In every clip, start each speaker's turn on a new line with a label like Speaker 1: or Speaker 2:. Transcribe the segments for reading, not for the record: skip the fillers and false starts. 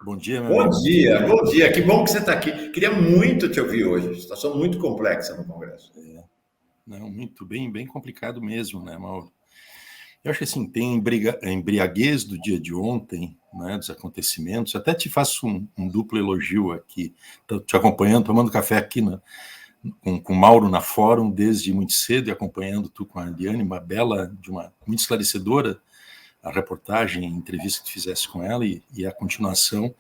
Speaker 1: Bom dia, meu
Speaker 2: Bom
Speaker 1: amigo.
Speaker 2: dia, bom dia. Que bom que você está aqui. Queria muito te ouvir hoje. Situação muito complexa no Congresso.
Speaker 1: Não, muito bem complicado mesmo, né, Mauro? Eu acho que assim, tem a embriaguez do dia de ontem, né, dos acontecimentos. Eu até te faço um duplo elogio aqui. Estou te acompanhando, tomando café aqui com o Mauro na Fórum desde muito cedo e acompanhando tu com a Eliane, muito esclarecedora a reportagem, a entrevista que tu fizesse com ela e a continuação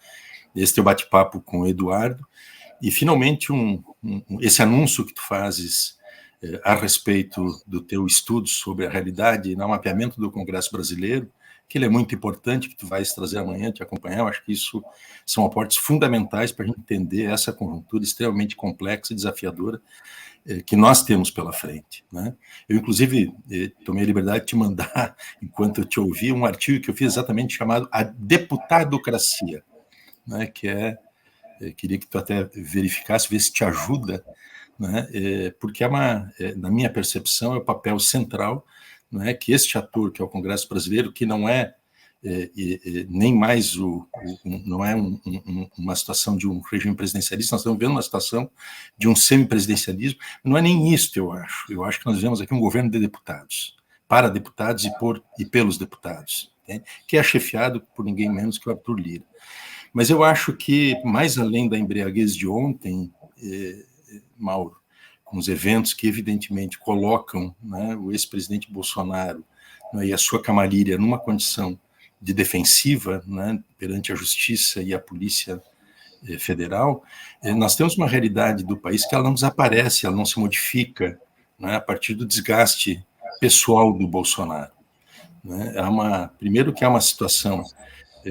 Speaker 1: desse teu bate-papo com o Eduardo. E, finalmente, esse anúncio que tu fazes a respeito do teu estudo sobre a realidade no mapeamento do Congresso Brasileiro, que ele é muito importante, que tu vais trazer amanhã, te acompanhar. Eu acho que isso são aportes fundamentais para a gente entender essa conjuntura extremamente complexa e desafiadora que nós temos pela frente, né? Eu, inclusive, tomei a liberdade de te mandar, enquanto eu te ouvi, um artigo que eu fiz exatamente chamado A Deputadocracia, né, que queria que tu até verificasse, ver se te ajuda, né, porque na minha percepção, é o papel central, né, que este ator, que é o Congresso Brasileiro, que não é nem mais não é uma situação de um regime presidencialista, nós estamos vendo uma situação de um semipresidencialismo, não é nem isso, eu acho que nós vemos aqui um governo de deputados, para deputados e pelos deputados, né, que é chefiado por ninguém menos que o Arthur Lira. Mas eu acho que, mais além da embriaguez de ontem, Mauro, com os eventos que evidentemente colocam, né, o ex-presidente Bolsonaro, né, e a sua camarilha numa condição de defensiva, né, perante a justiça e a polícia federal, nós temos uma realidade do país que ela não desaparece, ela não se modifica, né, a partir do desgaste pessoal do Bolsonaro, né? Primeiro que é uma situação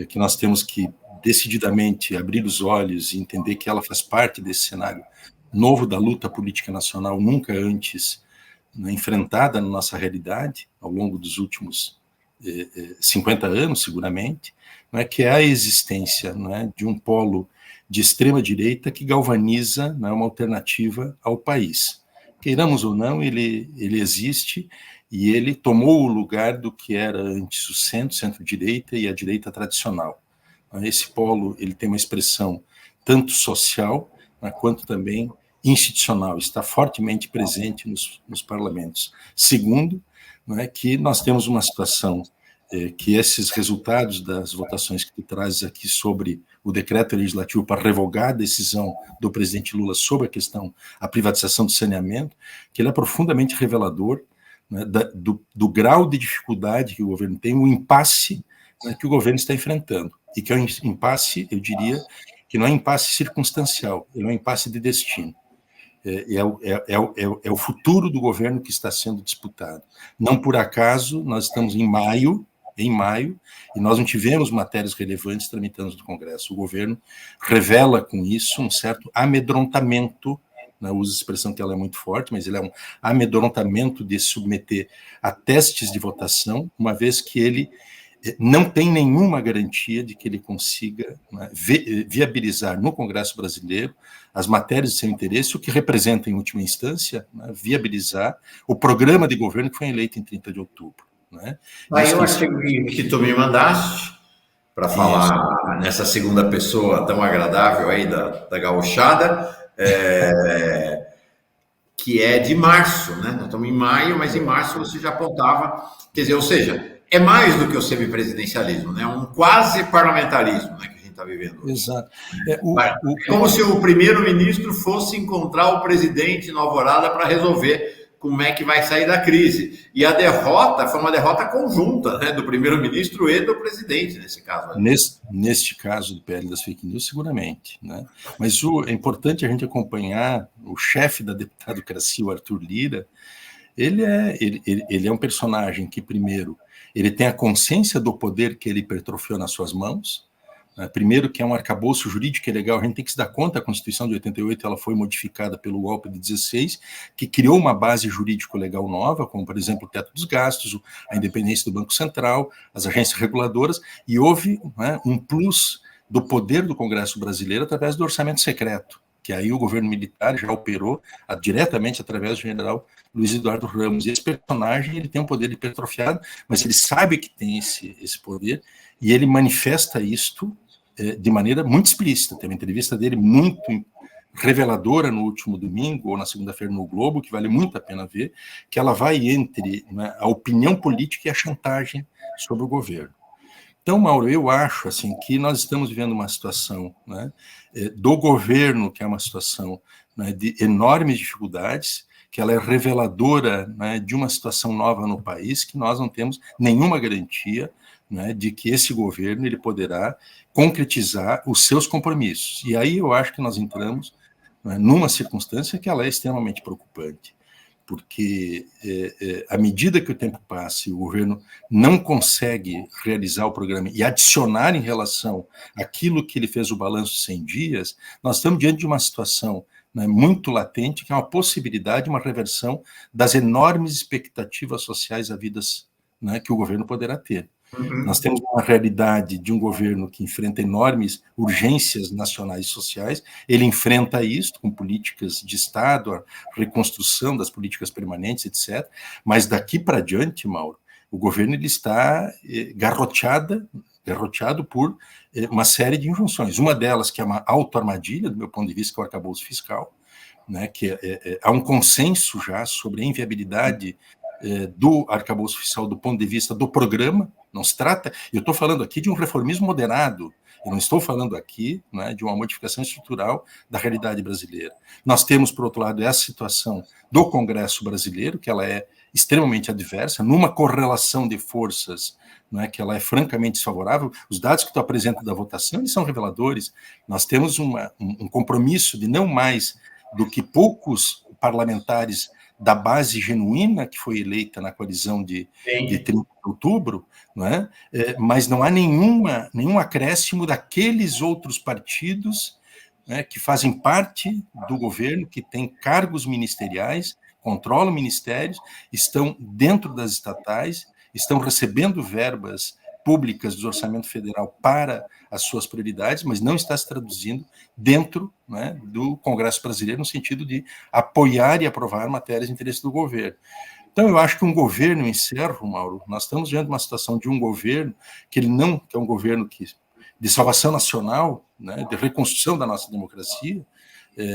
Speaker 1: que nós temos que decididamente abrir os olhos e entender que ela faz parte desse cenário novo da luta política nacional, nunca antes, né, enfrentada na nossa realidade, ao longo dos últimos 50 anos, seguramente, né, que é a existência, né, de um polo de extrema-direita que galvaniza, né, uma alternativa ao país. Queiramos ou não, ele existe e ele tomou o lugar do que era antes o centro-direita e a direita tradicional. Esse polo ele tem uma expressão tanto social, né, quanto também institucional, está fortemente presente nos parlamentos. Segundo, né, que nós temos uma situação que esses resultados das votações que tu trazes aqui sobre o decreto legislativo para revogar a decisão do presidente Lula sobre a privatização do saneamento, que ele é profundamente revelador, né, do grau de dificuldade que o governo tem, o impasse, né, que o governo está enfrentando. E que é um impasse, eu diria, que não é um impasse circunstancial, é um impasse de destino. É o futuro do governo que está sendo disputado. Não por acaso, nós estamos em maio, e nós não tivemos matérias relevantes tramitando no Congresso. O governo revela com isso um certo amedrontamento, né, usa a expressão que ela é muito forte, mas ele é um amedrontamento de se submeter a testes de votação, uma vez que ele não tem nenhuma garantia de que ele consiga, né, viabilizar no Congresso Brasileiro as matérias de seu interesse, o que representa, em última instância, né, viabilizar o programa de governo que foi eleito em 30 de outubro. Né?
Speaker 2: Aí o artigo que tu me mandaste para falar nessa segunda pessoa tão agradável aí da gauchada, que é de março, né? Nós estamos em maio, mas em março você já apontava, quer dizer, ou seja, é mais do que o semipresidencialismo, né? Um quase parlamentarismo, né, que a gente está vivendo hoje.
Speaker 1: Exato.
Speaker 2: É como se o primeiro-ministro fosse encontrar o presidente na alvorada para resolver como é que vai sair da crise. E a derrota foi uma derrota conjunta, né, do primeiro-ministro e do presidente, nesse caso.
Speaker 1: Neste caso do PL das fake news, seguramente. Né? Mas é importante a gente acompanhar o chefe da deputadocracia, o Arthur Lira. Ele é um personagem que, primeiro, ele tem a consciência do poder que ele hipertrofiou nas suas mãos. Primeiro, que é um arcabouço jurídico e legal, a gente tem que se dar conta, a Constituição de 88 ela foi modificada pelo golpe de 16, que criou uma base jurídico-legal nova, como, por exemplo, o teto dos gastos, a independência do Banco Central, as agências reguladoras, e houve, né, um plus do poder do Congresso brasileiro através do orçamento secreto, que aí o governo militar já operou diretamente através do general Luiz Eduardo Ramos. E esse personagem ele tem um poder hipertrofiado, mas ele sabe que tem esse poder, e ele manifesta isto de maneira muito explícita. Tem uma entrevista dele muito reveladora no último domingo, ou na segunda-feira no Globo, que vale muito a pena ver, que ela vai entre, né, a opinião política e a chantagem sobre o governo. Então, Mauro, eu acho assim, que nós estamos vivendo uma situação, né, do governo, que é uma situação, né, de enormes dificuldades, que ela é reveladora, né, de uma situação nova no país, que nós não temos nenhuma garantia, né, de que esse governo ele poderá concretizar os seus compromissos. E aí eu acho que nós entramos, né, numa circunstância que ela é extremamente preocupante, porque à medida que o tempo passa e o governo não consegue realizar o programa e adicionar em relação àquilo que ele fez o balanço de 100 dias, nós estamos diante de uma situação, né, muito latente, que é uma possibilidade, uma reversão das enormes expectativas sociais à vida, né, que o governo poderá ter. Nós temos uma realidade de um governo que enfrenta enormes urgências nacionais e sociais, ele enfrenta isso com políticas de Estado, a reconstrução das políticas permanentes, etc. Mas daqui para diante, Mauro, o governo ele está garroteado por uma série de injunções. Uma delas, que é uma autoarmadilha, do meu ponto de vista, que é o arcabouço fiscal, né, que há um consenso já sobre a inviabilidade do arcabouço fiscal do ponto de vista do programa. Não se trata, eu estou falando aqui de um reformismo moderado, eu não estou falando aqui, né, de uma modificação estrutural da realidade brasileira. Nós temos, por outro lado, essa situação do Congresso brasileiro, que ela é extremamente adversa, numa correlação de forças, né, que ela é francamente desfavorável. Os dados que tu apresenta da votação eles são reveladores. Nós temos um compromisso de não mais do que poucos parlamentares da base genuína que foi eleita na coalizão de 30 de outubro, não é? Mas não há nenhum acréscimo daqueles outros partidos, né, que fazem parte do governo, que têm cargos ministeriais, controlam ministérios, estão dentro das estatais, estão recebendo verbas públicas do orçamento federal para as suas prioridades, mas não está se traduzindo dentro, né, do Congresso brasileiro, no sentido de apoiar e aprovar matérias de interesse do governo. Então, eu acho que um governo, encerro, Mauro, nós estamos diante de uma situação de um governo que é um governo de salvação nacional, né, de reconstrução da nossa democracia,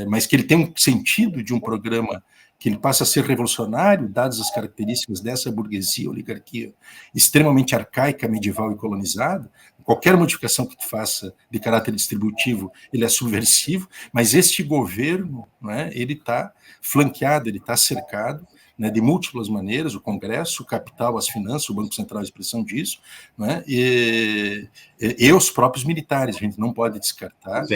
Speaker 1: mas que ele tem um sentido de um programa que ele passa a ser revolucionário, dadas as características dessa burguesia, oligarquia extremamente arcaica, medieval e colonizada. Qualquer modificação que tu faça de caráter distributivo, ele é subversivo, mas este governo, né, ele está flanqueado, ele está cercado, né, de múltiplas maneiras, o Congresso, o capital, as finanças, o Banco Central é a expressão disso, né, e os próprios militares. A gente não pode descartar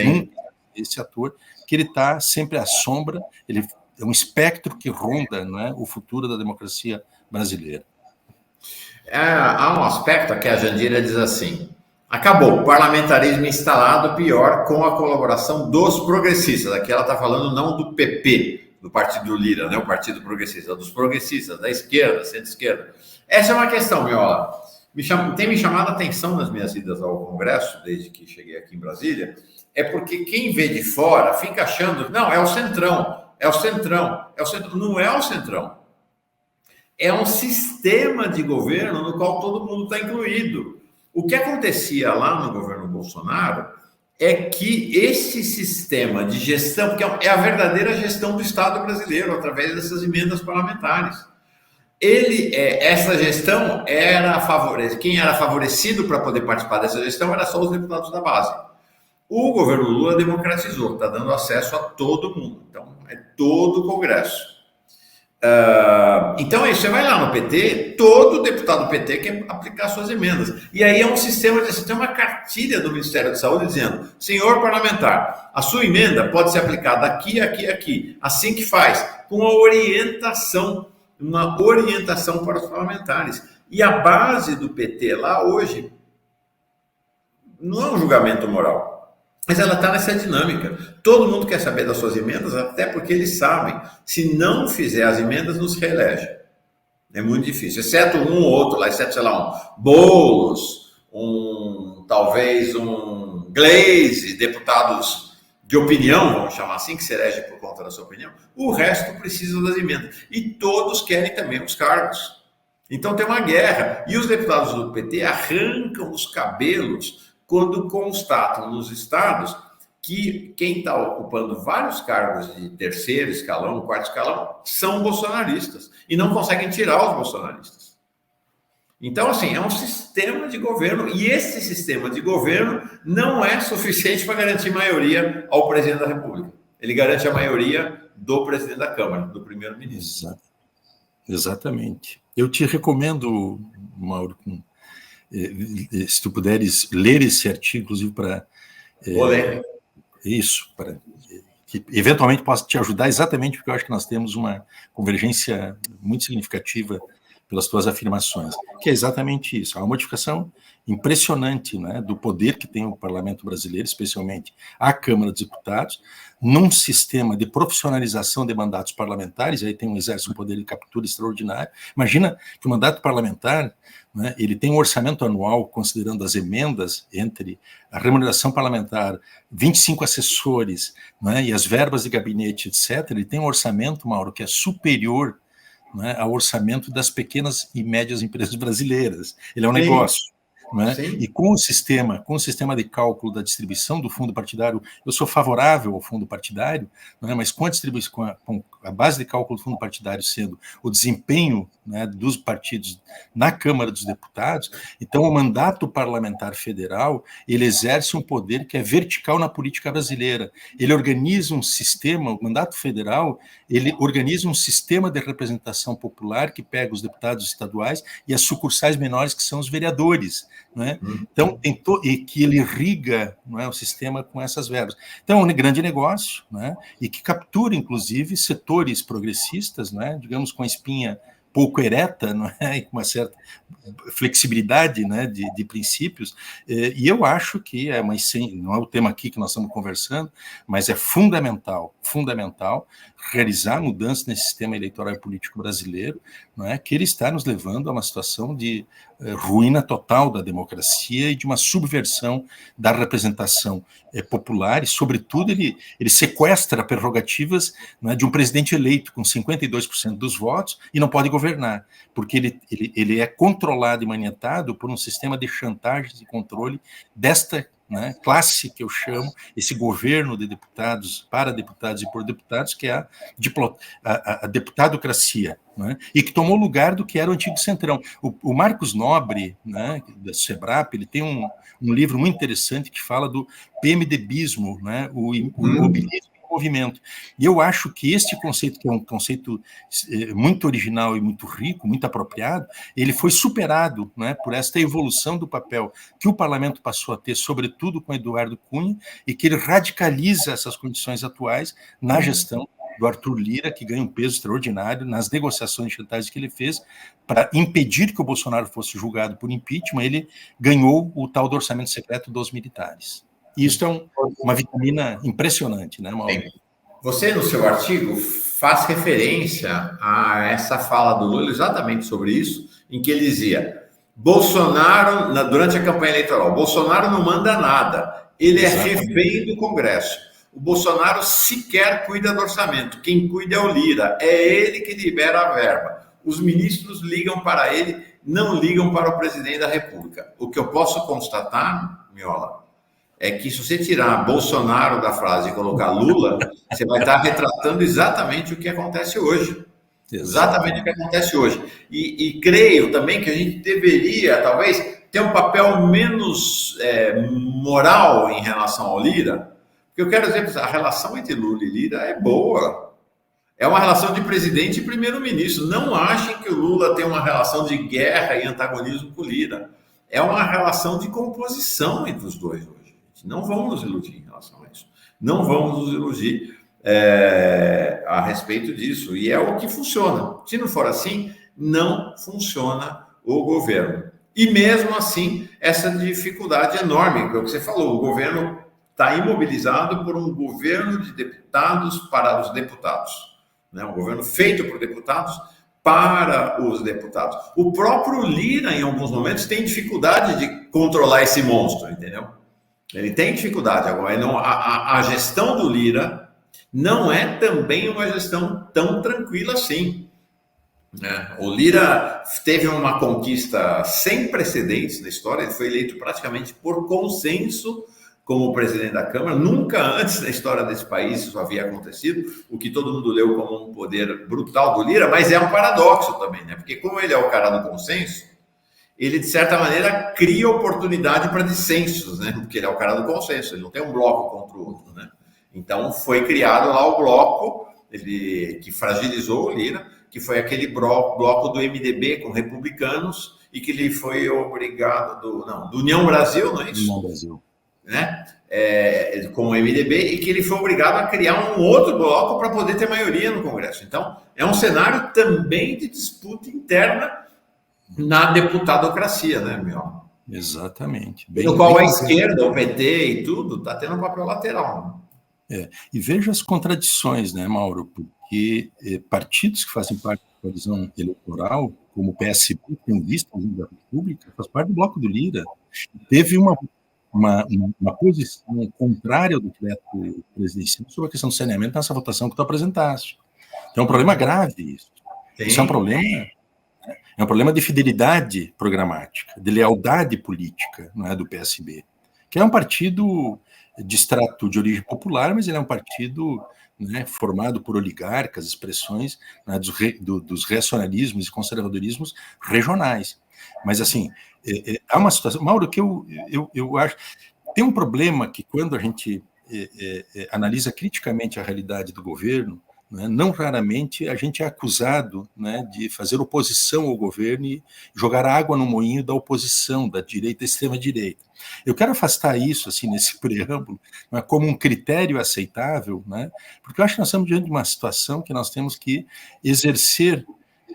Speaker 1: esse ator, que ele está sempre à sombra, ele é um espectro que ronda, né, o futuro da democracia brasileira.
Speaker 2: Há um aspecto que a Jandira diz assim: acabou, parlamentarismo instalado, pior, com a colaboração dos progressistas. Aqui ela está falando não do PP, do partido Lira, né, o partido progressista, dos progressistas, da esquerda, centro-esquerda. Essa é uma questão, Miola. Tem me chamado a atenção nas minhas idas ao Congresso, desde que cheguei aqui em Brasília, é porque quem vê de fora fica achando, não, é o centrão. Não é o centrão. É um sistema de governo no qual todo mundo está incluído. O que acontecia lá no governo Bolsonaro é que esse sistema de gestão, que é a verdadeira gestão do Estado brasileiro, através dessas emendas parlamentares, essa gestão era favorecida. Quem era favorecido para poder participar dessa gestão era só os deputados da base. O governo Lula democratizou, está dando acesso a todo mundo. Então, é todo o Congresso. Então, aí você vai lá no PT, todo deputado do PT quer aplicar suas emendas. E aí é um sistema, você tem uma cartilha do Ministério da Saúde dizendo: senhor parlamentar, a sua emenda pode ser aplicada aqui, aqui, aqui. Assim que faz, com uma orientação para os parlamentares. E a base do PT lá hoje não é um julgamento moral. Mas ela está nessa dinâmica. Todo mundo quer saber das suas emendas, até porque eles sabem, se não fizer as emendas, nos reelege. É muito difícil, exceto um ou outro lá, exceto, sei lá, um Boulos, talvez um Glaze, deputados de opinião, vamos chamar assim, que se elege por conta da sua opinião. O resto precisa das emendas. E todos querem também os cargos. Então tem uma guerra. E os deputados do PT arrancam os cabelos quando constatam nos estados que quem está ocupando vários cargos de terceiro escalão, quarto escalão, são bolsonaristas e não conseguem tirar os bolsonaristas. Então, assim, é um sistema de governo e esse sistema de governo não é suficiente para garantir maioria ao presidente da República. Ele garante a maioria do presidente da Câmara, do primeiro-ministro.
Speaker 1: Exatamente. Eu te recomendo, Mauro, se tu puderes ler esse artigo, inclusive para...
Speaker 2: Vou ler.
Speaker 1: Isso, para que eventualmente possa te ajudar, exatamente porque eu acho que nós temos uma convergência muito significativa pelas tuas afirmações, que é exatamente isso, há uma modificação impressionante, né, do poder que tem o parlamento brasileiro, especialmente a Câmara dos Deputados, num sistema de profissionalização de mandatos parlamentares, aí tem um exército, um poder de captura extraordinário. Imagina que o mandato parlamentar, né, ele tem um orçamento anual, considerando as emendas entre a remuneração parlamentar, 25 assessores, né, e as verbas de gabinete, etc., ele tem um orçamento, Mauro, que é superior, né, ao orçamento das pequenas e médias empresas brasileiras. Ele é um negócio. Né? E com o sistema de cálculo da distribuição do fundo partidário, eu sou favorável ao fundo partidário, né? Mas com a distribuição, com a base de cálculo do fundo partidário sendo o desempenho, né, dos partidos na Câmara dos Deputados, então o mandato parlamentar federal, ele exerce um poder que é vertical na política brasileira. Ele organiza um sistema, o mandato federal, ele organiza um sistema de representação popular que pega os deputados estaduais e as sucursais menores, que são os vereadores. Né? Então, e que ele irriga, não é, o sistema com essas verbas. Então, é um grande negócio, né? E que captura, inclusive, setores progressistas, né? Digamos, com a espinha pouco ereta, não é? E com uma certa flexibilidade, né, de princípios, e eu acho que não é o tema aqui que nós estamos conversando, mas é fundamental realizar mudanças nesse sistema eleitoral e político brasileiro, não é, que ele está nos levando a uma situação de ruína total da democracia e de uma subversão da representação popular, e, sobretudo, ele sequestra prerrogativas, não é, de um presidente eleito com 52% dos votos e não pode governar, porque ele é controlado e manietado por um sistema de chantagem e controle desta, né, classe que eu chamo, esse governo de deputados, para deputados e por deputados, que é a deputadocracia, né, e que tomou lugar do que era o antigo Centrão. O Marcos Nobre, né, da SEBRAP, ele tem um livro muito interessante que fala do PMDBismo, né, o imobilismo em movimento. E eu acho que este conceito, que é um conceito muito original e muito rico, muito apropriado, ele foi superado, né, por esta evolução do papel que o parlamento passou a ter, sobretudo com Eduardo Cunha, e que ele radicaliza essas condições atuais na gestão do Arthur Lira, que ganha um peso extraordinário nas negociações de chantagem que ele fez para impedir que o Bolsonaro fosse julgado por impeachment. Ele ganhou o tal do orçamento secreto dos militares. E isso é uma vitamina impressionante, né, Mauro?
Speaker 2: Você, no seu artigo, faz referência a essa fala do Lula exatamente sobre isso, em que ele dizia: Bolsonaro, durante a campanha eleitoral, Bolsonaro não manda nada, ele exatamente. É refém do Congresso. O Bolsonaro sequer cuida do orçamento, quem cuida é o Lira, é ele que libera a verba. Os ministros ligam para ele, não ligam para o presidente da República. O que eu posso constatar, Miola, é que se você tirar Bolsonaro da frase e colocar Lula, você vai estar retratando exatamente o que acontece hoje. Exatamente o que acontece hoje. E creio também que a gente deveria, talvez, ter um papel menos moral em relação ao Lira, porque eu quero dizer que a relação entre Lula e Lira é boa. É uma relação de presidente e primeiro-ministro. Não achem que o Lula tem uma relação de guerra e antagonismo com o Lira. É uma relação de composição entre os dois hoje. Não vamos nos iludir em relação a isso. Não vamos nos iludir a respeito disso. E é o que funciona. Se não for assim, não funciona o governo. E mesmo assim, essa dificuldade enorme, que é o que você falou, o governo está imobilizado por um governo de deputados para os deputados. Né? Um governo feito por deputados para os deputados. O próprio Lira, em alguns momentos, tem dificuldade de controlar esse monstro, entendeu? Ele tem dificuldade. Agora, a gestão do Lira não é também uma gestão tão tranquila assim. O Lira teve uma conquista sem precedentes na história, ele foi eleito praticamente por consenso como presidente da Câmara. Nunca antes na história desse país isso havia acontecido, o que todo mundo leu como um poder brutal do Lira, mas é um paradoxo também, né? Porque como ele é o cara do consenso, ele, de certa maneira, cria oportunidade para dissensos, né? Porque ele é o cara do consenso, ele não tem um bloco contra o outro, né? Então, foi criado lá o bloco que fragilizou o Lira, que foi aquele bloco do MDB com republicanos e que ele foi obrigado do União Brasil, não é isso?
Speaker 1: União Brasil.
Speaker 2: Né? Com o MDB, e que ele foi obrigado a criar um outro bloco para poder ter maioria no Congresso. Então, é um cenário também de disputa interna na deputadocracia, né, meu?
Speaker 1: Exatamente.
Speaker 2: No qual a esquerda, o PT e tudo, está tendo um papel lateral.
Speaker 1: Né? E veja as contradições, né, Mauro? Porque partidos que fazem parte da coalizão eleitoral, como o PSB, que tem vista da República, faz parte do bloco do Lira, teve uma posição contrária ao decreto presidencial sobre a questão do saneamento nessa votação que tu apresentaste. Então, é um problema grave isso. Sim. Isso é um problema de fidelidade programática, de lealdade política, não é, do PSB, que é um partido de extrato de origem popular, mas ele é um partido, né, formado por oligarcas, expressões, né, dos reacionalismos e conservadorismos regionais. Mas, assim, há uma situação... Mauro, que eu acho... Tem um problema que, quando a gente analisa criticamente a realidade do governo, né, não raramente a gente é acusado, né, de fazer oposição ao governo e jogar água no moinho da oposição, da direita, extrema-direita. Eu quero afastar isso, assim, nesse preâmbulo, né, como um critério aceitável, né, porque eu acho que nós estamos diante de uma situação que nós temos que exercer,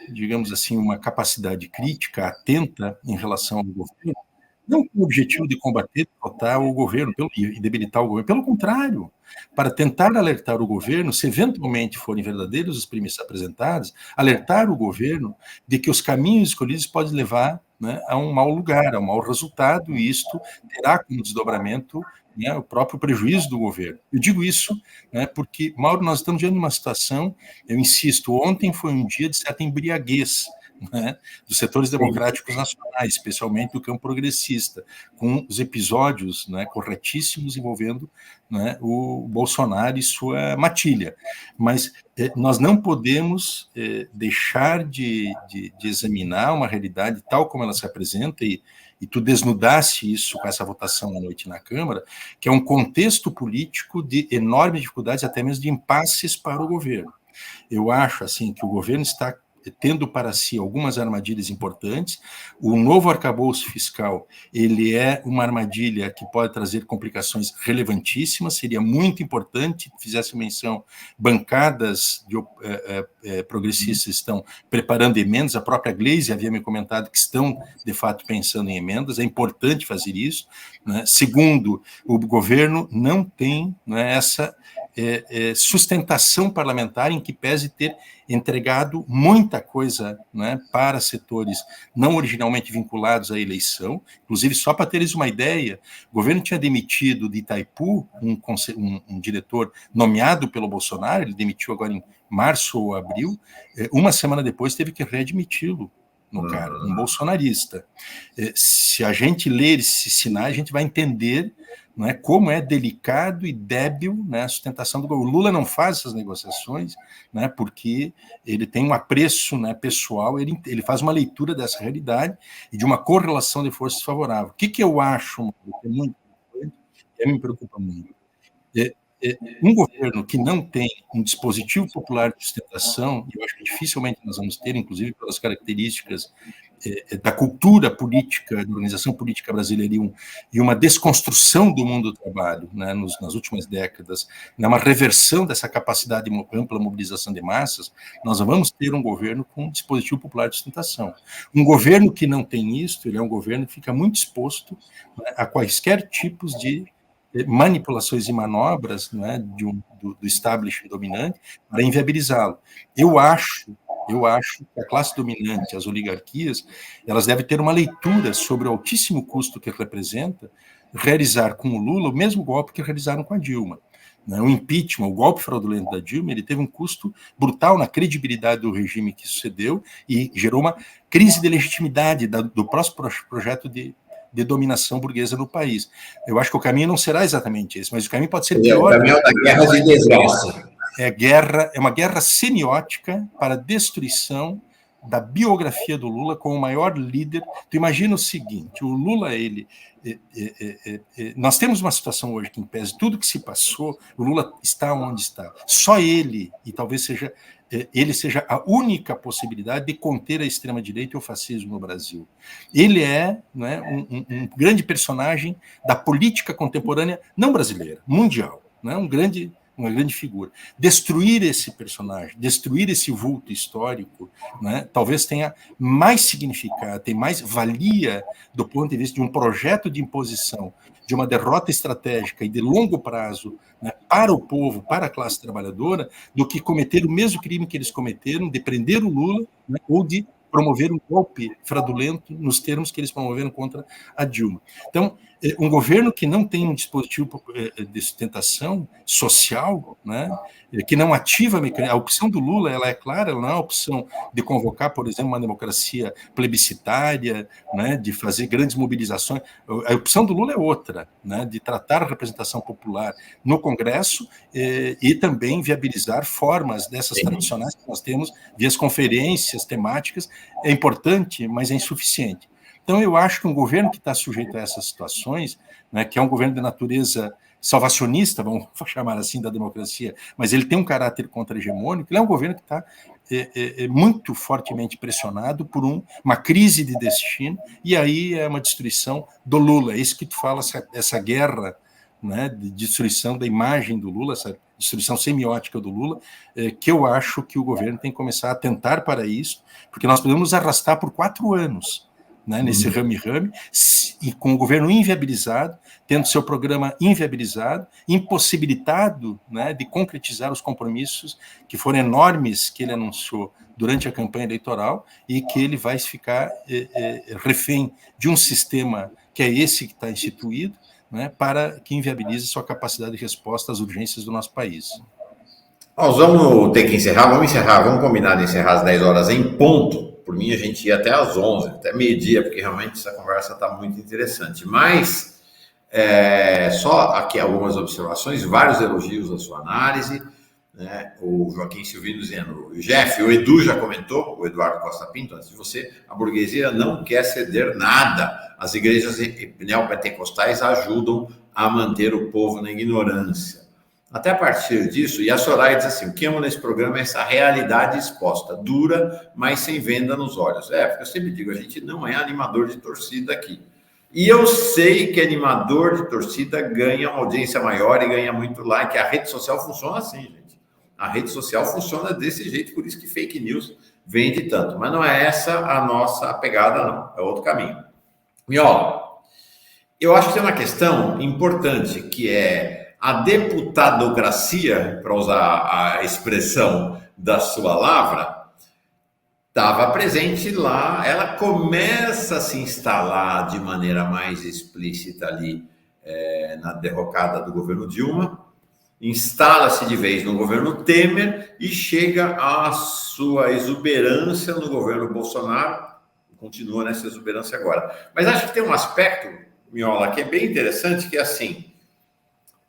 Speaker 1: digamos assim, uma capacidade crítica, atenta em relação ao governo, não com o objetivo de combater, derrotar o governo e debilitar o governo. Pelo contrário, para tentar alertar o governo, se eventualmente forem verdadeiros os premissas apresentados, alertar o governo de que os caminhos escolhidos podem levar, né, a um mau lugar, a um mau resultado, e isto terá como desdobramento, né, o próprio prejuízo do governo. Eu digo isso, né, porque, Mauro, nós estamos diante de uma situação, eu insisto, ontem foi um dia de certa embriaguez, né, dos setores democráticos nacionais, especialmente do campo progressista, com os episódios, né, corretíssimos envolvendo, né, o Bolsonaro e sua matilha. Mas nós não podemos deixar de examinar uma realidade tal como ela se apresenta, e tu desnudasse isso com essa votação à noite na Câmara, que é um contexto político de enormes dificuldades, até mesmo de impasses para o governo. Eu acho, assim, que o governo está tendo para si algumas armadilhas importantes. O novo arcabouço fiscal, ele é uma armadilha que pode trazer complicações relevantíssimas. Seria muito importante que fizesse menção, bancadas progressistas estão preparando emendas, a própria Gleisi havia me comentado que estão, de fato, pensando em emendas, é importante fazer isso, né? Segundo, o governo não tem, né, essa sustentação parlamentar, em que pese ter entregado muita coisa, né, para setores não originalmente vinculados à eleição. Inclusive, só para teres uma ideia, o governo tinha demitido de Itaipu um diretor nomeado pelo Bolsonaro, ele demitiu agora em março ou abril, uma semana depois teve que readmiti-lo no cargo, um bolsonarista. Se a gente ler esses sinais, a gente vai entender, não é, como é delicado e débil, né, a sustentação do governo. O Lula não faz essas negociações, né, porque ele tem um apreço, né, pessoal, ele faz uma leitura dessa realidade e de uma correlação de forças favorável. O que eu acho que é muito importante, e me preocupa muito, um governo que não tem um dispositivo popular de sustentação, e eu acho que dificilmente nós vamos ter, inclusive pelas características da cultura política, da organização política brasileira, e uma desconstrução do mundo do trabalho, né, nas últimas décadas, uma reversão dessa capacidade de ampla mobilização de massas, nós vamos ter um governo com um dispositivo popular de sustentação. Um governo que não tem isso, ele é um governo que fica muito exposto, né, a quaisquer tipos de manipulações e manobras, né, do establishment dominante para inviabilizá-lo. Eu acho que a classe dominante, as oligarquias, elas devem ter uma leitura sobre o altíssimo custo que representa, realizar com o Lula o mesmo golpe que realizaram com a Dilma. O impeachment, o golpe fraudulento da Dilma, ele teve um custo brutal na credibilidade do regime que sucedeu e gerou uma crise de legitimidade do próximo projeto de dominação burguesa no país. Eu acho que o caminho não será exatamente esse, mas o caminho pode ser pior.
Speaker 2: O caminho da guerra de desgraça.
Speaker 1: É uma guerra semiótica para a destruição da biografia do Lula como o maior líder. Tu imagina o seguinte, o Lula, nós temos uma situação hoje que, em pese de tudo que se passou, o Lula está onde está. Só ele, e talvez ele seja a única possibilidade de conter a extrema-direita e o fascismo no Brasil. Ele é, né, um grande personagem da política contemporânea, não brasileira, mundial, né, uma grande figura. Destruir esse personagem, destruir esse vulto histórico, né, talvez tenha mais significado, tem mais valia do ponto de vista de um projeto de imposição, de uma derrota estratégica e de longo prazo, né, para o povo, para a classe trabalhadora, do que cometer o mesmo crime que eles cometeram, de prender o Lula, né, ou de promover um golpe fraudulento nos termos que eles promoveram contra a Dilma. Então, um governo que não tem um dispositivo de sustentação social, né, que não ativa a opção do Lula, ela é clara, ela não é a opção de convocar, por exemplo, uma democracia plebiscitária, né, de fazer grandes mobilizações. A opção do Lula é outra, né, de tratar a representação popular no Congresso e também viabilizar formas dessas tradicionais que nós temos, via as conferências temáticas. É importante, mas é insuficiente. Então, eu acho que um governo que está sujeito a essas situações, né, que é um governo de natureza salvacionista, vamos chamar assim, da democracia, mas ele tem um caráter contra-hegemônico, ele é um governo que está muito fortemente pressionado por uma crise de destino, e aí é uma destruição do Lula. É isso que tu fala, essa guerra, né, de destruição da imagem do Lula, essa destruição semiótica do Lula, que eu acho que o governo tem que começar a atentar para isso, porque nós podemos nos arrastar por 4 anos, né, nesse rame-rame, e com o governo inviabilizado, tendo seu programa inviabilizado, impossibilitado, né, de concretizar os compromissos que foram enormes que ele anunciou durante a campanha eleitoral e que ele vai ficar refém de um sistema que é esse que está instituído, né, para que inviabilize sua capacidade de resposta às urgências do nosso país.
Speaker 2: Nós vamos ter que encerrar, vamos combinar de encerrar às 10 horas em ponto. Por mim, a gente ia até às 11, até meio-dia, porque realmente essa conversa está muito interessante. Mas, só aqui algumas observações, vários elogios à sua análise, né? O Joaquim Silvino dizendo, Jeff, o Edu já comentou, o Eduardo Costa Pinto, antes de você, a burguesia não quer ceder nada. As igrejas neopentecostais ajudam a manter o povo na ignorância. Até a partir disso, e a Soraya diz assim, o que amo nesse programa é essa realidade exposta, dura, mas sem venda nos olhos. Porque eu sempre digo, a gente não é animador de torcida aqui. E eu sei que animador de torcida ganha uma audiência maior e ganha muito like. A rede social funciona assim, gente. A rede social funciona desse jeito, por isso que fake news vende tanto. Mas não é essa a nossa pegada, não. É outro caminho. Miola, eu acho que tem uma questão importante, que é a deputadocracia, para usar a expressão da sua lavra, estava presente lá, ela começa a se instalar de maneira mais explícita ali na derrocada do governo Dilma, instala-se de vez no governo Temer e chega à sua exuberância no governo Bolsonaro, continua nessa exuberância agora. Mas acho que tem um aspecto, Miola, que é bem interessante, que é assim,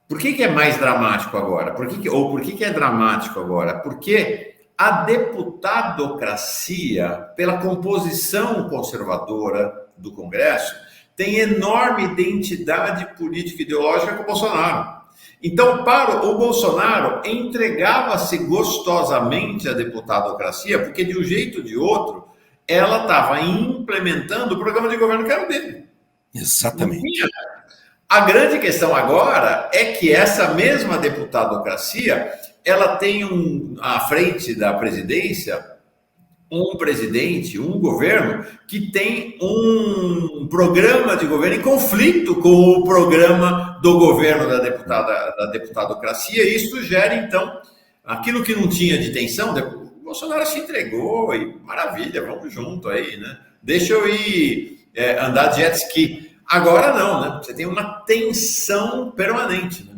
Speaker 2: por que é mais dramático agora? Por que é dramático agora? Porque a deputadocracia, pela composição conservadora do Congresso, tem enorme identidade política e ideológica com o Bolsonaro. Então, para o Bolsonaro, entregava-se gostosamente a deputadocracia, porque de um jeito ou de outro, ela estava implementando o programa de governo que era o dele.
Speaker 1: Exatamente.
Speaker 2: A grande questão agora é que essa mesma deputadocracia, ela tem à frente da presidência um presidente, um governo que tem um programa de governo em conflito com o programa do governo da deputadocracia, e isso gera, então, aquilo que não tinha de tensão, o Bolsonaro se entregou e maravilha, vamos junto aí, né? Deixa eu ir andar de jet ski. Agora não, né? Você tem uma tensão permanente, né?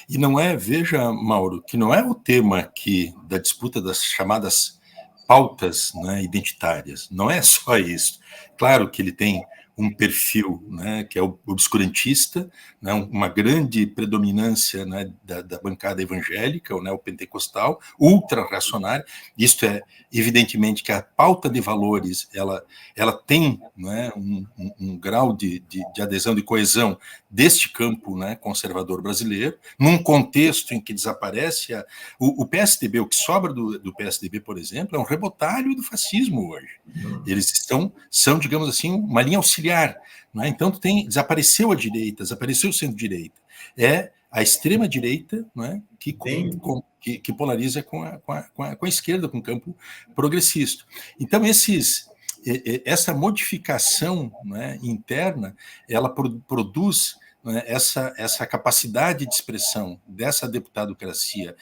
Speaker 1: E não é, veja, Mauro, que não é o tema aqui da disputa das chamadas pautas, né, identitárias, não é só isso. Claro que ele tem um perfil, né, que é o obscurantista, né, uma grande predominância, né, da bancada evangélica, né, o pentecostal, ultra-reacionária. Isto é, evidentemente, que a pauta de valores ela tem, né, um grau de adesão, de coesão deste campo, né, conservador brasileiro, num contexto em que desaparece o PSDB, o que sobra do PSDB, por exemplo, é um rebotalho do fascismo hoje. Eles são, digamos assim, uma linha auxiliar. Né? Então, desapareceu a direita, desapareceu o centro-direita. É a extrema-direita, né, que polariza com a esquerda, com o campo progressista. Então, essa modificação, né, interna, ela produz, né, essa capacidade de expressão dessa deputadocracia,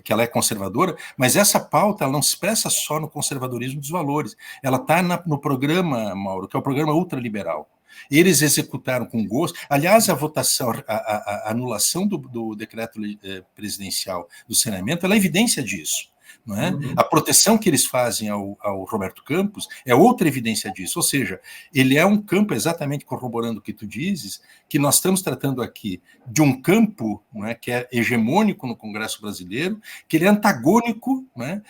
Speaker 1: que ela é conservadora, mas essa pauta ela não se expressa só no conservadorismo dos valores, ela está no programa, Mauro, que é o programa ultraliberal. Eles executaram com gosto. Aliás, a votação, a anulação do decreto presidencial do saneamento, ela é evidência disso. Não é? A proteção que eles fazem ao Roberto Campos é outra evidência disso, ou seja, ele é um campo, exatamente corroborando o que tu dizes, que nós estamos tratando aqui de um campo, não é, que é hegemônico no Congresso brasileiro, que ele é antagônico, não é,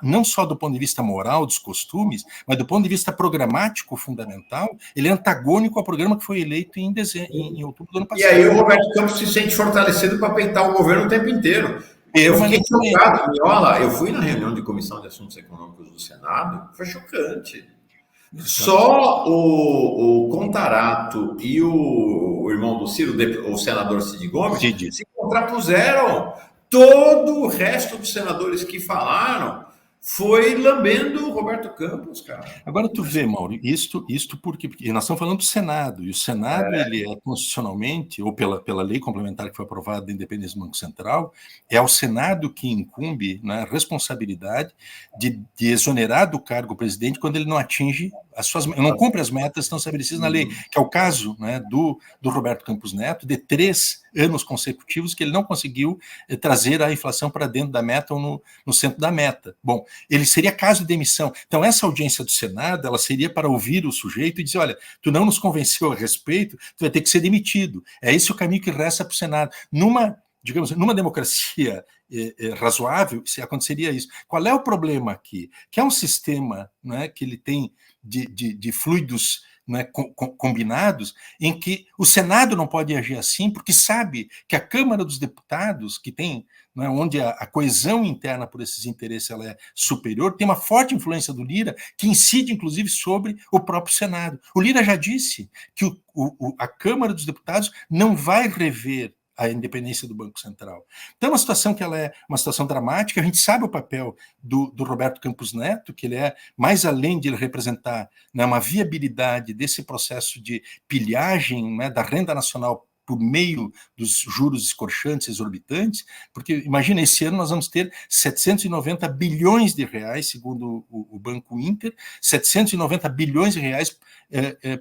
Speaker 1: não só do ponto de vista moral, dos costumes, mas do ponto de vista programático fundamental, ele é antagônico ao programa que foi eleito em outubro do ano passado.
Speaker 2: E aí o Roberto Campos se sente fortalecido para peitar o governo o tempo inteiro. Eu fiquei chocado, Miola. Eu fui na reunião de Comissão de Assuntos Econômicos do Senado, foi chocante. Só o Contarato e o irmão do Ciro, o senador Cid Gomes, se contrapuseram. Todo o resto dos senadores que falaram foi lambendo o Roberto Campos, cara.
Speaker 1: Agora tu vê, Mauro, isto porque nós estamos falando do Senado, e o Senado ele é constitucionalmente, ou pela lei complementar que foi aprovada da independência do Banco Central, é ao Senado que incumbe, né, a responsabilidade de exonerar do cargo o presidente quando ele não atinge não cumpre as metas que estão estabelecidas na lei, que é o caso, né, do Roberto Campos Neto, de 3 anos consecutivos que ele não conseguiu trazer a inflação para dentro da meta ou no centro da meta. Bom, ele seria caso de demissão. Então, essa audiência do Senado, ela seria para ouvir o sujeito e dizer, olha, tu não nos convenceu a respeito, tu vai ter que ser demitido. É esse o caminho que resta para o Senado. Numa democracia razoável, se aconteceria isso. Qual é o problema aqui? Que é um sistema, né, que ele tem de fluidos, né, combinados, em que o Senado não pode agir assim, porque sabe que a Câmara dos Deputados, que tem, né, onde a coesão interna por esses interesses ela é superior, tem uma forte influência do Lira, que incide, inclusive, sobre o próprio Senado. O Lira já disse que a Câmara dos Deputados não vai rever a independência do Banco Central. Então, é uma situação que ela é uma situação dramática. A gente sabe o papel do Roberto Campos Neto, que ele é, mais além de ele representar, né, uma viabilidade desse processo de pilhagem, né, da renda nacional por meio dos juros escorchantes, exorbitantes, porque, imagina, esse ano nós vamos ter 790 bilhões de reais, segundo o Banco Inter, 790 bilhões de reais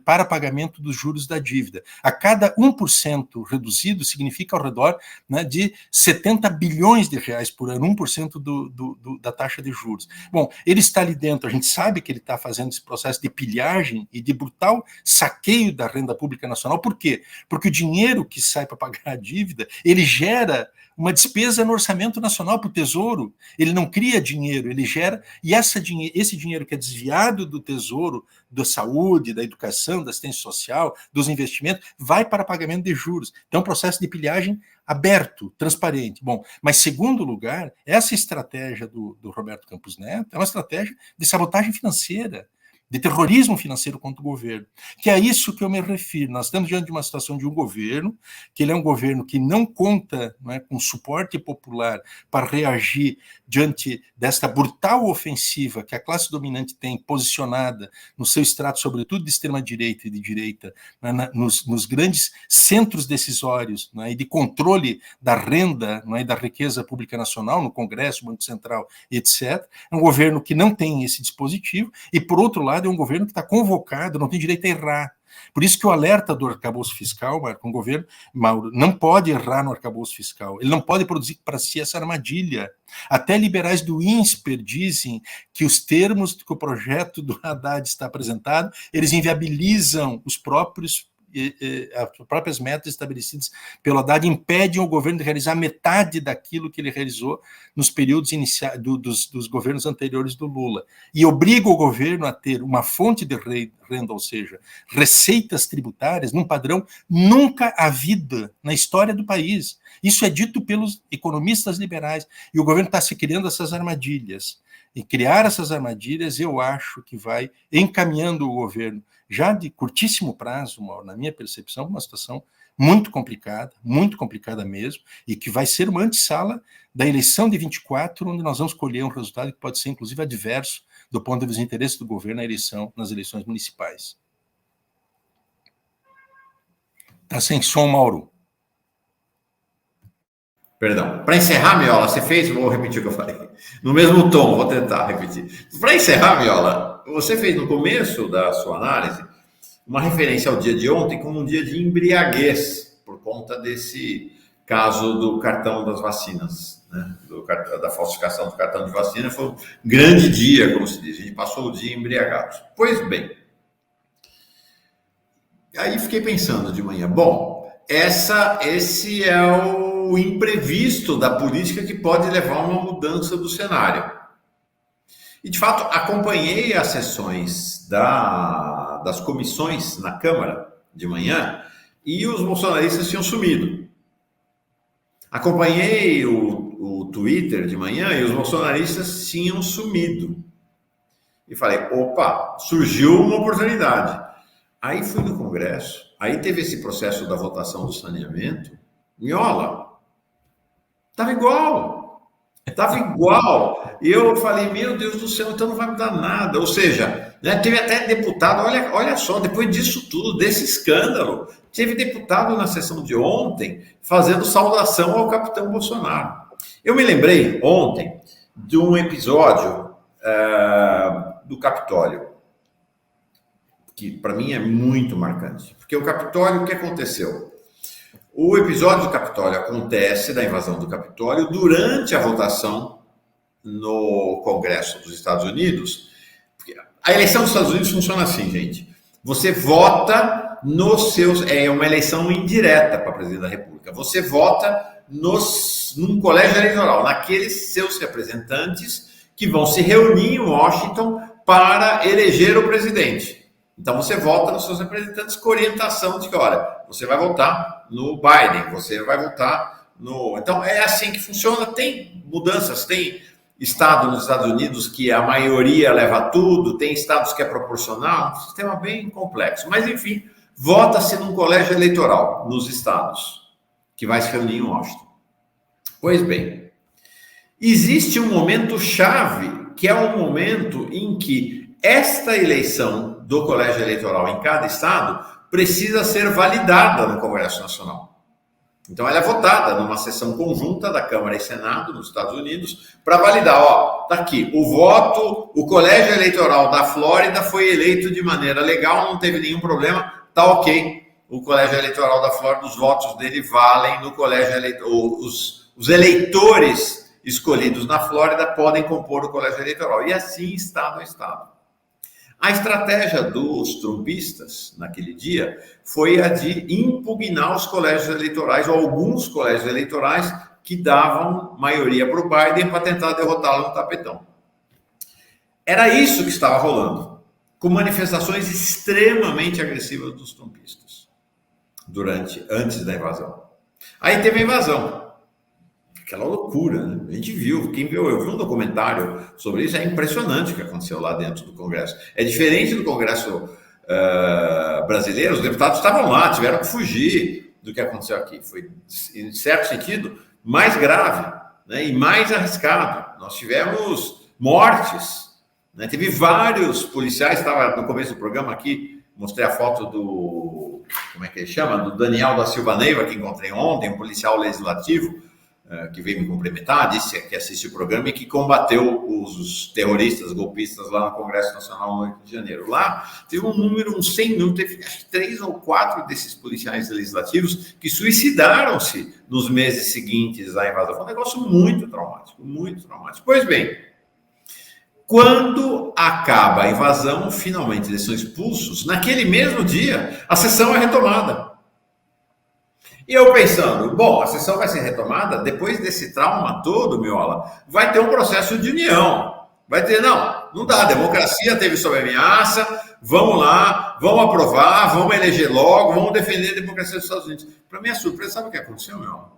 Speaker 1: para pagamento dos juros da dívida. A cada 1% reduzido significa ao redor, né, de 70 bilhões de reais por ano, 1% da taxa de juros. Bom, ele está ali dentro, a gente sabe que ele está fazendo esse processo de pilhagem e de brutal saqueio da renda pública nacional. Por quê? Porque o dinheiro que sai para pagar a dívida, ele gera uma despesa no orçamento nacional para o Tesouro. Ele não cria dinheiro, ele gera, e esse dinheiro que é desviado do Tesouro, da saúde, da educação, da assistência social, dos investimentos, vai para pagamento de juros. Então, um processo de pilhagem aberto, transparente. Bom, mas, segundo lugar, essa estratégia do Roberto Campos Neto é uma estratégia de sabotagem financeira, de terrorismo financeiro contra o governo, que é isso que eu me refiro. Nós estamos diante de uma situação de um governo, que ele é um governo que não conta, não é, com suporte popular para reagir diante desta brutal ofensiva que a classe dominante tem posicionada no seu extrato, sobretudo de extrema-direita e de direita, né, nos grandes centros decisórios, né, e de controle da renda, né, e da riqueza pública nacional, no Congresso, Banco Central, etc. É um governo que não tem esse dispositivo e, por outro lado, é um governo que está convocado, não tem direito a errar. Por isso que o alerta do arcabouço fiscal, Marco, o governo, Mauro, não pode errar no arcabouço fiscal. Ele não pode produzir para si essa armadilha. Até liberais do INSPER dizem que os termos que o projeto do Haddad está apresentado, eles inviabilizam as próprias metas estabelecidas pelo Haddad, impedem o governo de realizar metade daquilo que ele realizou nos períodos iniciais dos governos anteriores do Lula, e obriga o governo a ter uma fonte de renda, ou seja, receitas tributárias, num padrão nunca havido na história do país. Isso é dito pelos economistas liberais, e o governo está se criando essas armadilhas. E criar essas armadilhas, eu acho que vai encaminhando o governo, já de curtíssimo prazo, Mauro, na minha percepção, uma situação muito complicada mesmo, e que vai ser uma antessala da eleição de 24, onde nós vamos colher um resultado que pode ser, inclusive, adverso do ponto de vista dos interesses do governo nas eleições municipais. Está sem som, Mauro.
Speaker 2: Perdão. Para encerrar, Miola, você fez, vou repetir o que eu falei, no mesmo tom, vou tentar repetir. Para encerrar, Miola, você fez no começo da sua análise uma referência ao dia de ontem como um dia de embriaguez, por conta desse caso do cartão das vacinas, né? Da falsificação do cartão de vacina. Foi um grande dia, como se diz, a gente passou o dia embriagado. Pois bem, aí fiquei pensando de manhã, bom, esse é o imprevisto da política que pode levar a uma mudança do cenário. E, de fato, acompanhei as sessões das comissões na Câmara de manhã e os bolsonaristas tinham sumido. Acompanhei o Twitter de manhã e os bolsonaristas tinham sumido. E falei, opa, surgiu uma oportunidade. Aí fui no Congresso, aí teve esse processo da votação do saneamento. Miola, estava igual. E eu falei, meu Deus do céu, então não vai mudar nada. Ou seja, né, teve até deputado, olha só, depois disso tudo, desse escândalo, teve deputado na sessão de ontem fazendo saudação ao capitão Bolsonaro. Eu me lembrei ontem de um episódio do Capitólio, que para mim é muito marcante. Porque o Capitólio, o que aconteceu? O episódio do Capitólio acontece, da invasão do Capitólio, durante a votação no Congresso dos Estados Unidos. A eleição dos Estados Unidos funciona assim, gente. Você vota nos seus... É uma eleição indireta para presidente da República. Você vota num colégio eleitoral, naqueles seus representantes que vão se reunir em Washington para eleger o presidente. Então, você vota nos seus representantes com orientação de que, olha, você vai votar no Biden, você vai votar no... Então, é assim que funciona. Tem mudanças, tem estado nos Estados Unidos que a maioria leva tudo, tem estados que é proporcional, um sistema bem complexo. Mas, enfim, vota-se num colégio eleitoral nos estados, que vai se reunir em Washington. Pois bem, existe um momento chave, que é um momento em que esta eleição do colégio eleitoral em cada estado precisa ser validada no Congresso Nacional. Então, ela é votada numa sessão conjunta da Câmara e Senado nos Estados Unidos para validar, tá aqui, o colégio eleitoral da Flórida foi eleito de maneira legal, não teve nenhum problema, tá ok. O colégio eleitoral da Flórida, os votos dele valem no colégio eleitoral, os eleitores escolhidos na Flórida podem compor o colégio eleitoral, e assim estado a estado. A estratégia dos trumpistas, naquele dia, foi a de impugnar os colégios eleitorais, ou alguns colégios eleitorais, que davam maioria para o Biden para tentar derrotá-lo no tapetão. Era isso que estava rolando, com manifestações extremamente agressivas dos trumpistas, antes da invasão. Aí teve a invasão. Aquela loucura, né? A gente viu, eu vi um documentário sobre isso, é impressionante o que aconteceu lá dentro do Congresso. É diferente do Congresso brasileiro, os deputados estavam lá, tiveram que fugir do que aconteceu aqui. Foi, em certo sentido, mais grave, né? E mais arriscado. Nós tivemos mortes, né? Teve vários policiais, estava no começo do programa aqui, mostrei a foto do, como é que ele chama? Do Daniel da Silva Neiva, que encontrei ontem, um policial legislativo, que veio me cumprimentar, disse que assiste o programa e que combateu os terroristas, golpistas lá no Congresso Nacional no Rio de Janeiro. Lá teve um número, uns 100 mil, teve acho que 3 ou 4 desses policiais legislativos que suicidaram-se nos meses seguintes à invasão. Foi um negócio muito traumático, muito traumático. Pois bem, quando acaba a invasão, finalmente eles são expulsos, naquele mesmo dia, a sessão é retomada. E eu pensando, bom, a sessão vai ser retomada, depois desse trauma todo, Miola, vai ter um processo de união. Vai ter, não dá, a democracia teve sob ameaça, vamos lá, vamos aprovar, vamos eleger logo, vamos defender a democracia dos Estados Unidos. Para minha surpresa, sabe o que aconteceu, Miola?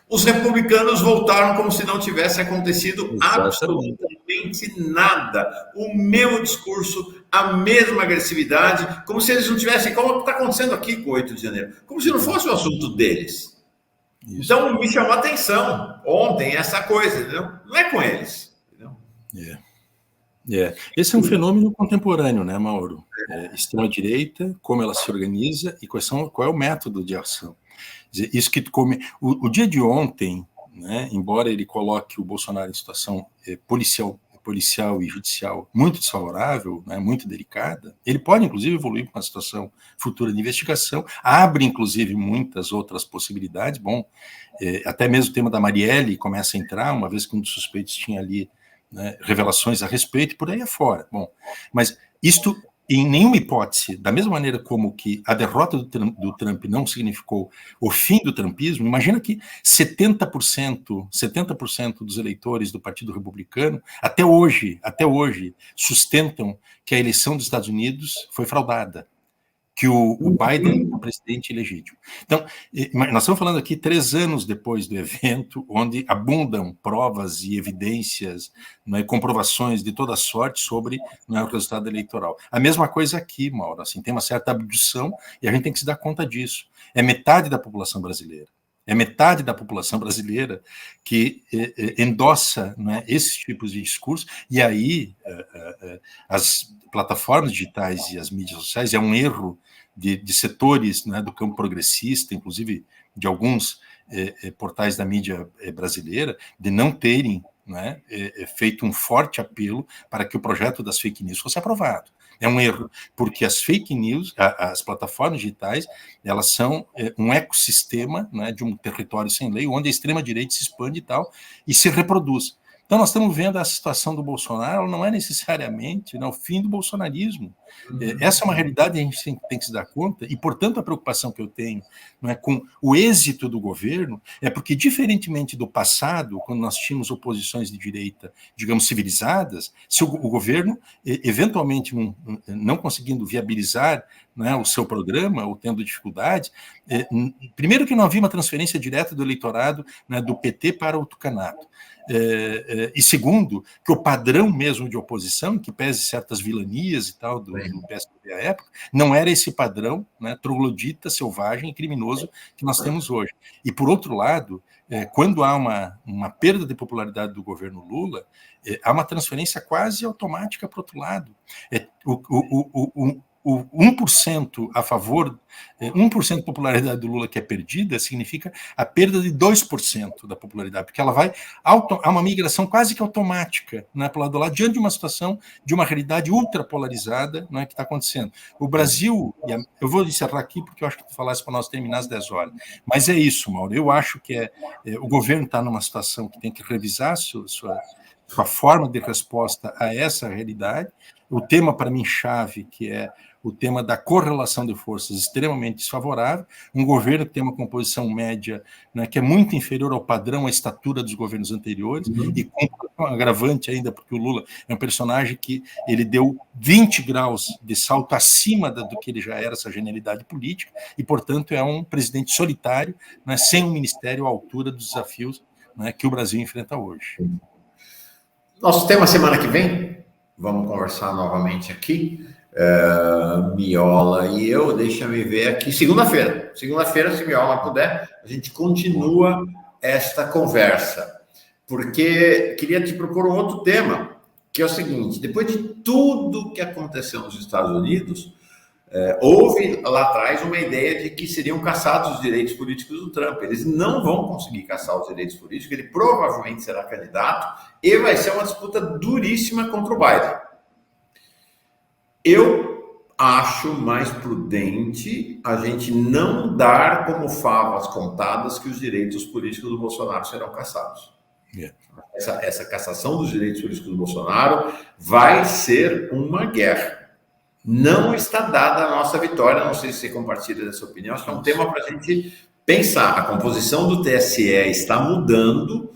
Speaker 2: Os republicanos voltaram como se não tivesse acontecido absolutamente nada. O mesmo discurso, a mesma agressividade, como se eles não tivessem, como está acontecendo aqui com o 8 de janeiro, como se não fosse o assunto deles. Isso. Então, me chamou a atenção ontem essa coisa, entendeu? Não é com eles.
Speaker 1: Esse é um fenômeno contemporâneo, né, Mauro? Extrema-direita, como ela se organiza e qual é o método de ação. Isso que o dia de ontem, né, embora ele coloque o Bolsonaro em situação policial e judicial muito desfavorável, né, muito delicada, ele pode, inclusive, evoluir para uma situação futura de investigação, abre, inclusive, muitas outras possibilidades. Bom, até mesmo o tema da Marielle começa a entrar, uma vez que um dos suspeitos tinha ali, né, revelações a respeito, e por aí afora. Bom, mas isto, em nenhuma hipótese, da mesma maneira como que a derrota do Trump não significou o fim do trumpismo, imagina que 70% dos eleitores do Partido Republicano, até hoje, sustentam que a eleição dos Estados Unidos foi fraudada, que o Biden é um presidente ilegítimo. Então, nós estamos falando aqui 3 anos depois do evento, onde abundam provas e evidências, né, comprovações de toda sorte sobre, né, o resultado eleitoral. A mesma coisa aqui, Mauro, assim, tem uma certa abdução e a gente tem que se dar conta disso. É metade da população brasileira. É metade da população brasileira que endossa, né, esses tipos de discurso, e aí as plataformas digitais e as mídias sociais é um erro de setores, né, do campo progressista, inclusive de alguns portais da mídia brasileira, de não terem, né, feito um forte apelo para que o projeto das fake news fosse aprovado. É um erro, porque as fake news, as plataformas digitais, elas são um ecossistema, né, de um território sem lei, onde a extrema-direita se expande e tal, e se reproduz. Então, nós estamos vendo a situação do Bolsonaro, não é necessariamente, né, o fim do bolsonarismo. Essa é uma realidade que a gente tem que se dar conta, e, portanto, a preocupação que eu tenho, não é, com o êxito do governo é porque, diferentemente do passado, quando nós tínhamos oposições de direita, digamos, civilizadas, se o governo, eventualmente, não conseguindo viabilizar, né, o seu programa, ou tendo dificuldade, primeiro que não havia uma transferência direta do eleitorado, né, do PT para o tucanato. E segundo, que o padrão mesmo de oposição, que pese certas vilanias e tal do PSDB à época, não era esse padrão, né, troglodita, selvagem e criminoso que nós temos hoje. E, por outro lado, quando há uma perda de popularidade do governo Lula, há uma transferência quase automática para o outro lado. O 1% a favor, 1% de popularidade do Lula que é perdida, significa a perda de 2% da popularidade, porque ela vai há uma migração quase que automática, né, para o lado do lado, diante de uma situação, de uma realidade ultrapolarizada, não é, que está acontecendo. O Brasil, eu vou encerrar aqui, porque eu acho que tu falasse para nós terminar às 10 horas, mas é isso, Mauro, eu acho que o governo está numa situação que tem que revisar sua forma de resposta a essa realidade. O tema, para mim, chave, que é o tema da correlação de forças extremamente desfavorável, um governo que tem uma composição média, né, que é muito inferior ao padrão, à estatura dos governos anteriores, e com um agravante ainda, porque o Lula é um personagem que ele deu 20 graus de salto acima do que ele já era, essa genialidade política, e, portanto, é um presidente solitário, né, sem um ministério à altura dos desafios, né, que o Brasil enfrenta hoje.
Speaker 2: Nosso tema semana que vem, vamos conversar novamente aqui, Miola e eu, deixa-me ver aqui, segunda-feira, se Miola puder, a gente continua esta conversa, porque queria te propor um outro tema, que é o seguinte: depois de tudo que aconteceu nos Estados Unidos, houve lá atrás uma ideia de que seriam cassados os direitos políticos do Trump. Eles não vão conseguir caçar os direitos políticos, ele provavelmente será candidato e vai ser uma disputa duríssima contra o Biden. Eu acho mais prudente a gente não dar como favas contadas que os direitos políticos do Bolsonaro serão cassados. Essa cassação dos direitos políticos do Bolsonaro vai ser uma guerra. Não está dada a nossa vitória, não sei se você compartilha dessa opinião, acho que é um tema para a gente pensar. A composição do TSE está mudando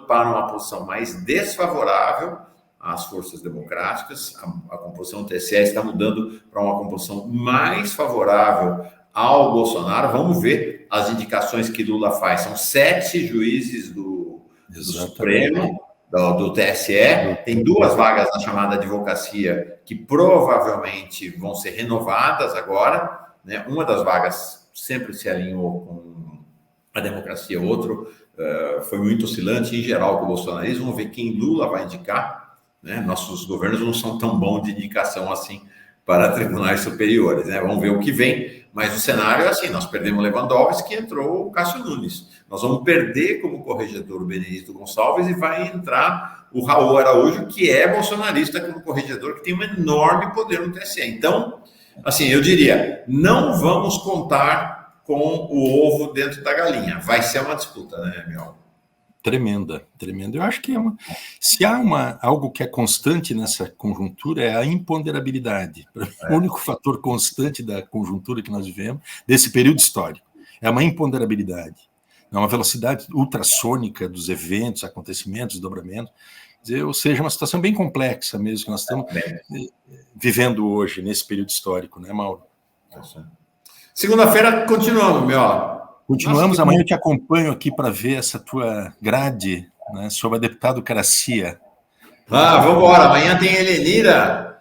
Speaker 2: para uma posição mais desfavorável às forças democráticas, a composição do TSE está mudando para uma composição mais favorável ao Bolsonaro. Vamos ver as indicações que Lula faz, são 7 juízes do Supremo, do TSE, tem 2 vagas na chamada advocacia que provavelmente vão ser renovadas agora, né? Uma das vagas sempre se alinhou com a democracia, outro foi muito oscilante em geral com o bolsonarismo. Vamos ver quem Lula vai indicar, né? Nossos governos não são tão bons de indicação assim para tribunais superiores, né? Vamos ver o que vem, mas o cenário é assim: nós perdemos Lewandowski, entrou o Cássio Nunes, nós vamos perder como corregedor o Benedito Gonçalves e vai entrar o Raul Araújo, que é bolsonarista, como corregedor, que tem um enorme poder no TSE. Então, assim, eu diria, não vamos contar com o ovo dentro da galinha, vai ser uma disputa, né, Miol?
Speaker 1: Tremenda. Eu acho que se há algo que é constante nessa conjuntura é a imponderabilidade. O único fator constante da conjuntura que nós vivemos, desse período histórico, é uma imponderabilidade. É uma velocidade ultrassônica dos eventos, acontecimentos, desdobramentos. Ou seja, uma situação bem complexa mesmo que nós estamos vivendo hoje, nesse período histórico, né, Mauro?
Speaker 2: Segunda-feira continuamos, Miol.
Speaker 1: Continuamos. Nossa, amanhã eu te acompanho aqui para ver essa tua grade, né, sobre a deputadocracia.
Speaker 2: Vamos embora. Amanhã tem Helenira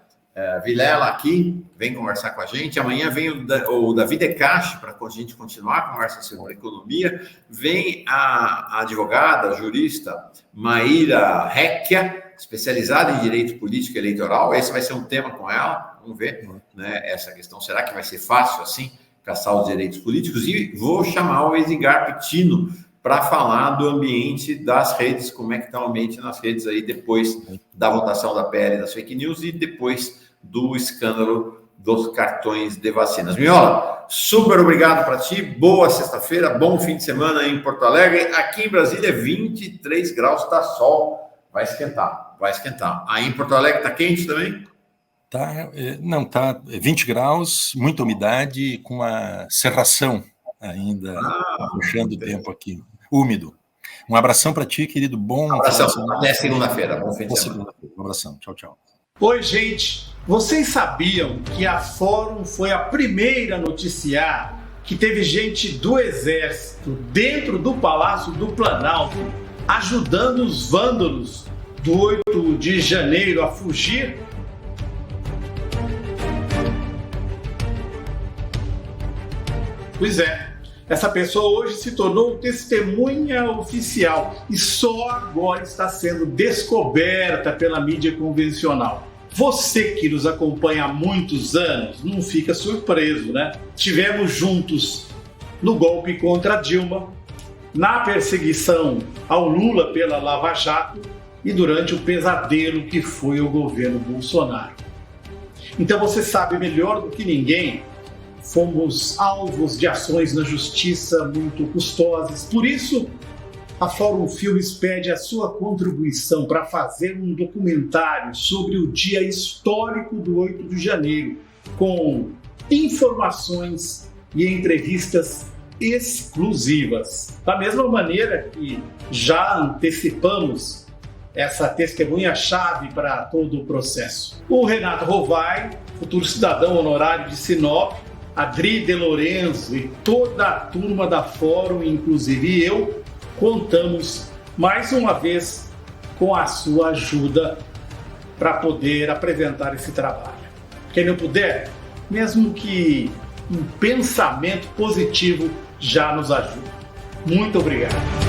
Speaker 2: Vilela aqui, vem conversar com a gente. Amanhã vem o Davi Decache para a gente continuar a conversa sobre economia. Vem a advogada, a jurista Maíra Recchia, especializada em direito político e eleitoral. Esse vai ser um tema com ela. Vamos ver, né, essa questão. Será que vai ser fácil assim caçar os direitos políticos? E vou chamar o Edgar Pitino para falar do ambiente das redes, como é que está o ambiente nas redes aí depois da votação da PL das fake news e depois do escândalo dos cartões de vacinas. Miola, super obrigado para ti, boa sexta-feira, bom fim de semana aí em Porto Alegre. Aqui em Brasília, 23 graus, está sol, vai esquentar. Aí em Porto Alegre está quente também?
Speaker 1: Tá 20 graus, muita umidade, com a cerração ainda puxando o tempo aqui, úmido. Um abração para ti, querido, bom
Speaker 2: abração, até segunda-feira, bom fim de semana.
Speaker 1: Um abração, tchau.
Speaker 3: Oi, gente, vocês sabiam que a Fórum foi a primeira a noticiar que teve gente do Exército dentro do Palácio do Planalto ajudando os vândalos do 8 de janeiro a fugir? Pois é, essa pessoa hoje se tornou testemunha oficial e só agora está sendo descoberta pela mídia convencional. Você que nos acompanha há muitos anos não fica surpreso, né? Tivemos juntos no golpe contra Dilma, na perseguição ao Lula pela Lava Jato e durante o pesadelo que foi o governo Bolsonaro. Então você sabe melhor do que ninguém, fomos alvos de ações na justiça muito custosas. Por isso, a Fórum Filmes pede a sua contribuição para fazer um documentário sobre o dia histórico do 8 de janeiro, com informações e entrevistas exclusivas. Da mesma maneira que já antecipamos essa testemunha-chave para todo o processo. O Renato Rovai, futuro cidadão honorário de Sinop, Adri De Lorenzo e toda a turma da Fórum, inclusive eu, contamos mais uma vez com a sua ajuda para poder apresentar esse trabalho. Quem não puder, mesmo que um pensamento positivo já nos ajuda. Muito obrigado.